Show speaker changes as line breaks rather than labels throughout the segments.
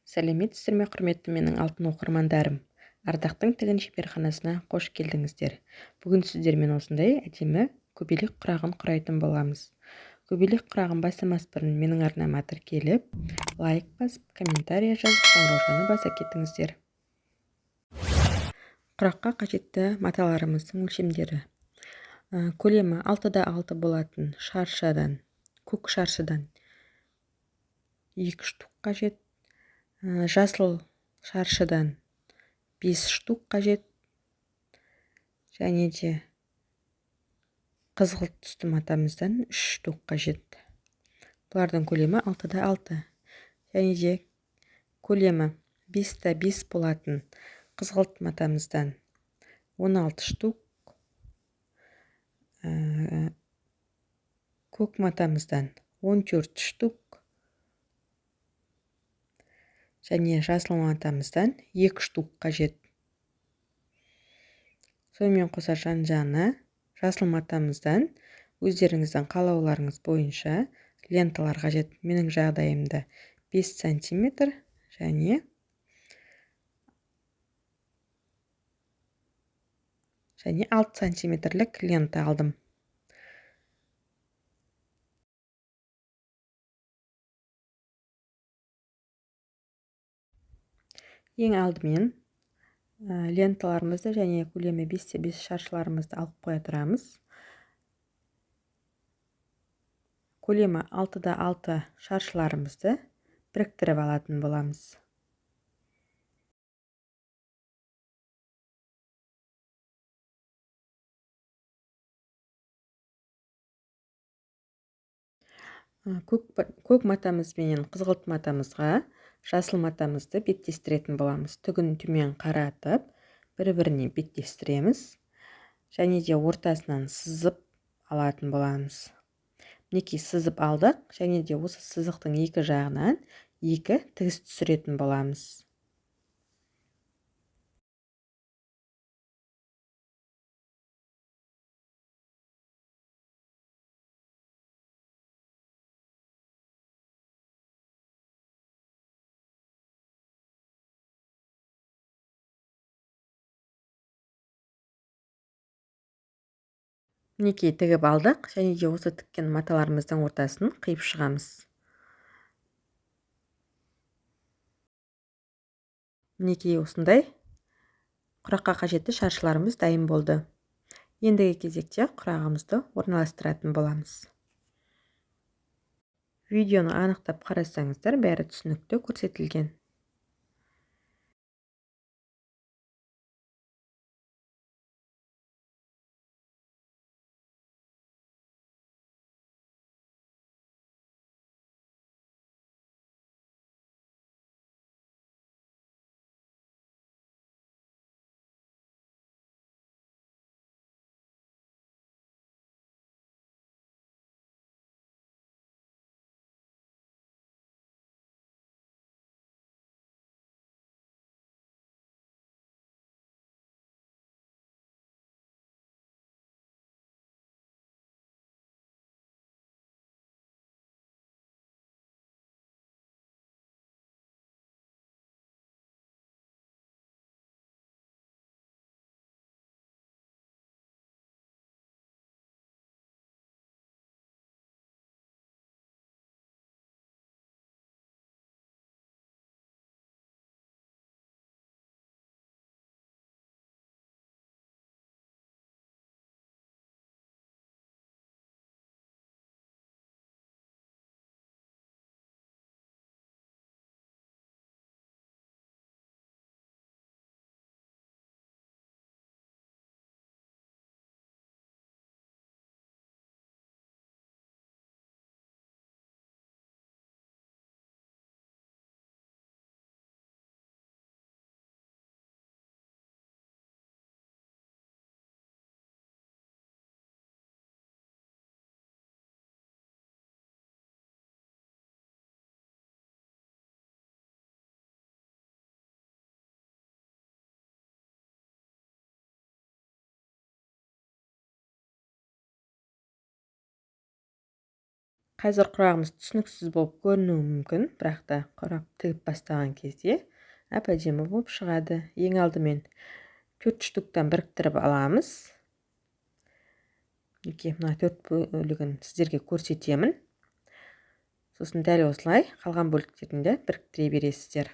Сәлеметсіздер ме, құрметті менің алтын оқырмандарым. Ардақтың тігін шеберханасына қош келдіңіздер. Бүгін сіздермен осындай әдемі көбелек құрағын құрайтын боламыз. Көбелек құрағын бастамас бұрын менің арнама тіркеліп, лайк басып, комментария жазып, қоңыраушаны баса кетіңіздер. Құраққа қажетті маталарымыздың өлшемдері. Көлемі 6-да 6 болатын шаршыдан, көк шаршыдан 2 штук қажет. Жасыл шаршыдан 5 штук қажет. Және де қызғылт түсті матамыздан 3 штук қажет. Бұлардың көлемі 6-да 6. Және де көлемі 5-та 5 болатын қызғылт матамыздан 16 штук. Көк матамыздан 14 штук. Және жасыл матамыздан 2 штук қажет. Сонымен қоса жан-жағына жасыл матамыздан өздеріңіздің қалауларыңыз бойынша ленталар қажет. Менің жағдайымда 5 сантиметр және 6 сантиметрлік лента алдым. Ең алдымен ленталарымызды және көлемі 5-те 5 шаршыларымызды алып қоя тұрамыз. Көлемі 6-да 6 шаршыларымызды біріктіріп алатын боламыз. Көк матамыз бенен қызғылт матамызға жасыл матамызды беттестіретін боламыз. Түгін төмен қаратып, бір-біріне беттестіреміз. Және де ортасынан сызып алатын боламыз. Мінекей сызып алдық, және де осы сызықтың екі жағынан 2 тігіс түсіретін боламыз. Мінекей тігіп алдық, және де осы тіккен маталарымыздың ортасын қиып шығамыз. Мінекей осындай құраққа қажетті шаршыларымыз дайын болды. Ендігі кезекте құрағымызды орналастыратын боламыз. Видеоны анықтап қарасаңыздар, бәрі түсінікті көрсетілген. қазір құрағымыз түсініксіз болып көрінуі мүмкін, бірақ та құрап тігіп бастаған кезде әп-әдемі болып шығады. Ең алдымен 4 штуктан біріктіріп аламыз. Мына 4 бөлігін сіздерге көрсетемін. Сосын дәл осылай қалған бөліктерін де біріктіре бересіздер.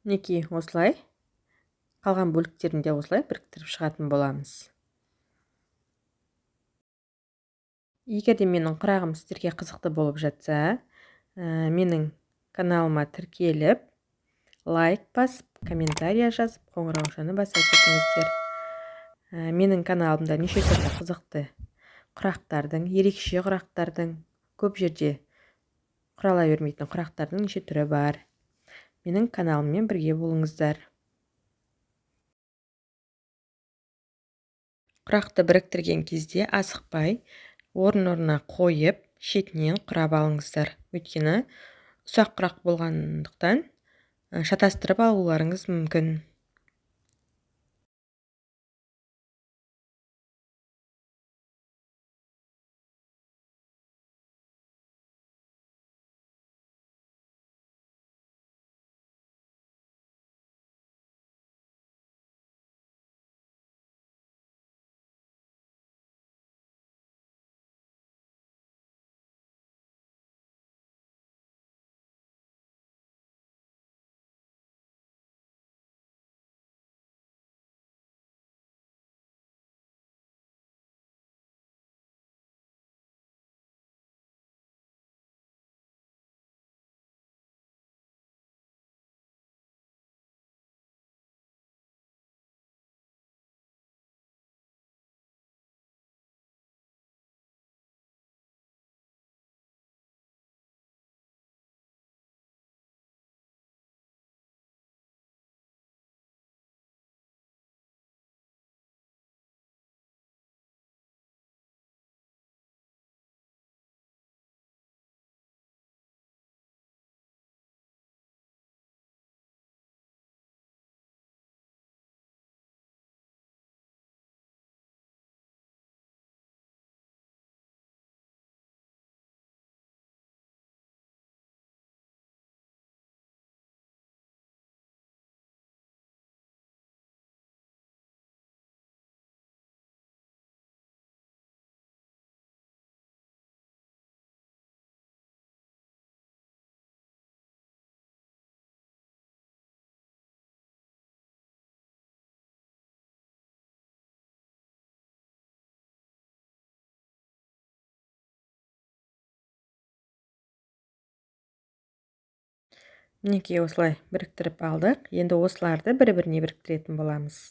Мінекей осылай қалған бөліктерін де осылай біріктіріп шығатын боламыз. Егер де менің құрағым сіздерге қызықты болып жатса, менің каналыма тіркеліп, лайк басып, комментария жазып, қоңыраушаны баса кетіңіздер. Менің каналымда неше түрлі қызықты құрақтардың, ерекше құрақтардың, көп жерде құрала бермейтін құрақтардың неше түрі бар. Менің каналыммен бірге болыңыздар. Құрақты біріктірген кезде асықпай, орын-орнына қойып, шетінен құрап алыңыздар. Өйткені ұсақ құрақ болғандықтан шатастырып алуларыңыз мүмкін. Мінекей осылай біріктіріп алдық. Енді осыларды бір-біріне біріктіретін боламыз.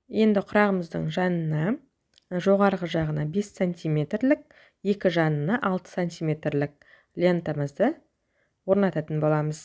Енді құрағымыздың жанына жоғарғы жағына 5 сантиметрлік, екі жанына 6 сантиметрлік лентамызды орнататын боламыз.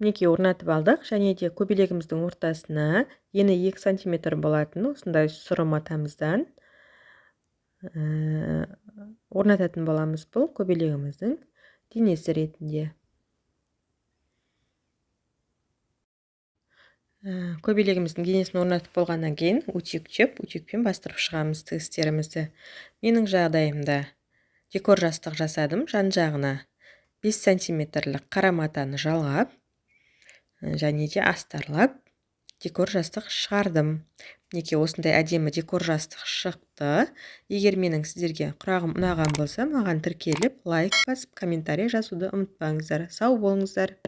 Мінекей орнатып алдық, және де көбелегіміздің ортасына ені 2 сантиметр болатын осындай сұры матамыздан орнататын боламыз бұл көбелегіміздің денесі ретінде. Көбелегіміздің денесін орнатып болғаннан кейін утюгпен бастырып шығамыз тігістерімізді. Менің жағдайымда декор жастық жасадым. Жан жағына 5 сантиметрлік қара матаны жалғап, және де астарлап декор жастық шығардым. Мінекей осындай әдемі декор жастық шықты. Егер менің сіздерге құрағым ұнаған болса, маған тіркеліп, лайк басып, комментарий жазуды ұмытпаңыздар. Сау болыңыздар.